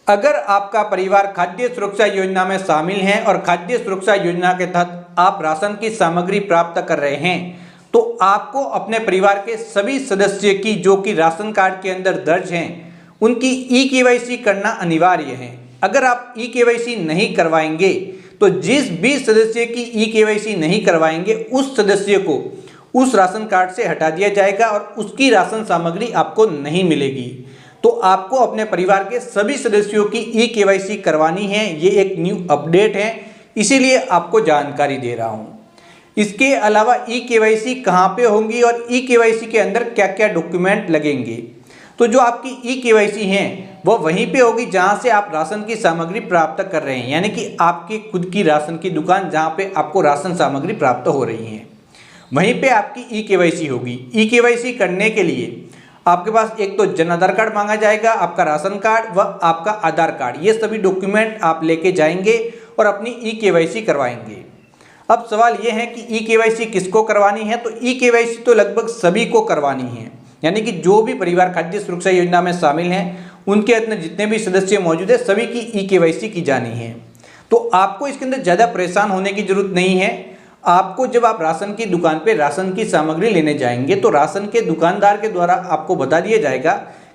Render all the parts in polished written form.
अगर आपका परिवार खाद्य सुरक्षा योजना में शामिल है और खाद्य सुरक्षा योजना के तहत आप राशन की सामग्री प्राप्त कर रहे हैं तो आपको अपने परिवार के सभी सदस्य की जो कि राशन कार्ड के अंदर दर्ज हैं उनकी ई-केवाईसी करना अनिवार्य है। अगर आप ई-केवाईसी नहीं करवाएंगे तो जिस भी सदस्य की ई-केवाईसी नहीं करवाएंगे उस सदस्य को उस राशन कार्ड से हटा दिया जाएगा और उसकी राशन सामग्री आपको नहीं मिलेगी। तो आपको अपने परिवार के सभी सदस्यों की ई-केवाईसी करवानी है। ये एक न्यू अपडेट है, इसीलिए आपको जानकारी दे रहा हूँ। इसके अलावा ई-केवाईसी कहाँ पे होंगी और ई-केवाईसी के अंदर क्या क्या डॉक्यूमेंट लगेंगे। तो जो आपकी ई-केवाईसी है वो वहीं पे होगी जहाँ से आप राशन की सामग्री प्राप्त कर रहे हैं, यानी कि आपकी खुद की राशन की दुकान जहाँ पे आपको राशन सामग्री प्राप्त हो रही है वहीं पे आपकी ई-केवाईसी होगी। ई-केवाईसी करने के लिए आपके पास एक तो जन आधार कार्ड मांगा जाएगा, आपका राशन कार्ड व आपका आधार कार्ड, ये सभी डॉक्यूमेंट आप लेके जाएंगे और अपनी ई-केवाईसी करवाएंगे। अब सवाल ये है कि ई-केवाईसी किसको करवानी है। तो ई-केवाईसी तो लगभग सभी को करवानी है, यानी कि जो भी परिवार खाद्य सुरक्षा योजना में शामिल हैं उनके अंदर जितने भी सदस्य मौजूद है सभी की ई-केवाईसी की जानी है। तो आपको इसके अंदर ज़्यादा परेशान होने की जरूरत नहीं है। आपको जब आप राशन की दुकान पे राशन की सामग्री लेने जाएंगे तो राशन के दुकानदार के द्वारा आपको बता दिया जाएगा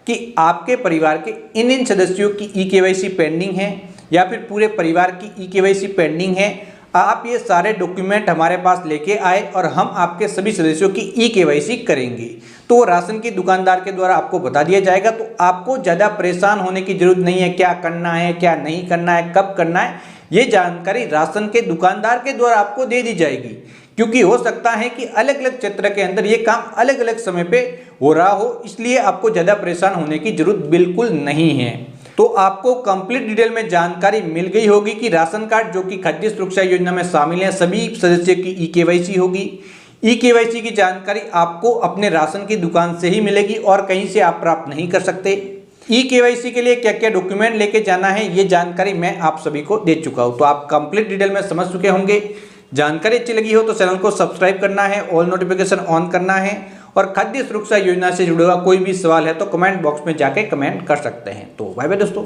कि आपके परिवार के इन सदस्यों की ई-केवाईसी पेंडिंग है या फिर पूरे परिवार की ई-केवाईसी पेंडिंग है। आप ये सारे डॉक्यूमेंट हमारे पास लेके आए और हम आपके सभी सदस्यों की ई-केवाईसी करेंगे। तो वो राशन की दुकानदार के द्वारा आपको बता दिया जाएगा। तो आपको ज़्यादा परेशान होने की जरूरत नहीं है, क्या करना है क्या नहीं करना है कब करना है, ये जानकारी राशन के दुकानदार के द्वारा आपको दे दी जाएगी। क्योंकि हो सकता है कि अलग अलग क्षेत्र के अंदर ये काम अलग अलग समय पे हो रहा हो, इसलिए आपको ज़्यादा परेशान होने की जरूरत बिल्कुल नहीं है। तो आपको कंप्लीट डिटेल में जानकारी मिल गई होगी कि राशन कार्ड जो कि खाद्य सुरक्षा योजना में शामिल है सभी सदस्य की ई-केवाईसी होगी। ई-केवाईसी की जानकारी आपको अपने राशन की दुकान से ही मिलेगी और कहीं से आप प्राप्त नहीं कर सकते। ई-केवाईसी के लिए क्या क्या डॉक्यूमेंट लेके जाना है ये जानकारी मैं आप सभी को दे चुका हूँ। तो आप कंप्लीट डिटेल में समझ चुके होंगे। जानकारी अच्छी लगी हो तो चैनल को सब्सक्राइब करना है, ऑल नोटिफिकेशन ऑन करना है और खाद्य सुरक्षा योजना से जुड़ा हुआ कोई भी सवाल है तो कमेंट बॉक्स में जाके कमेंट कर सकते हैं। तो बाय बाय दोस्तों।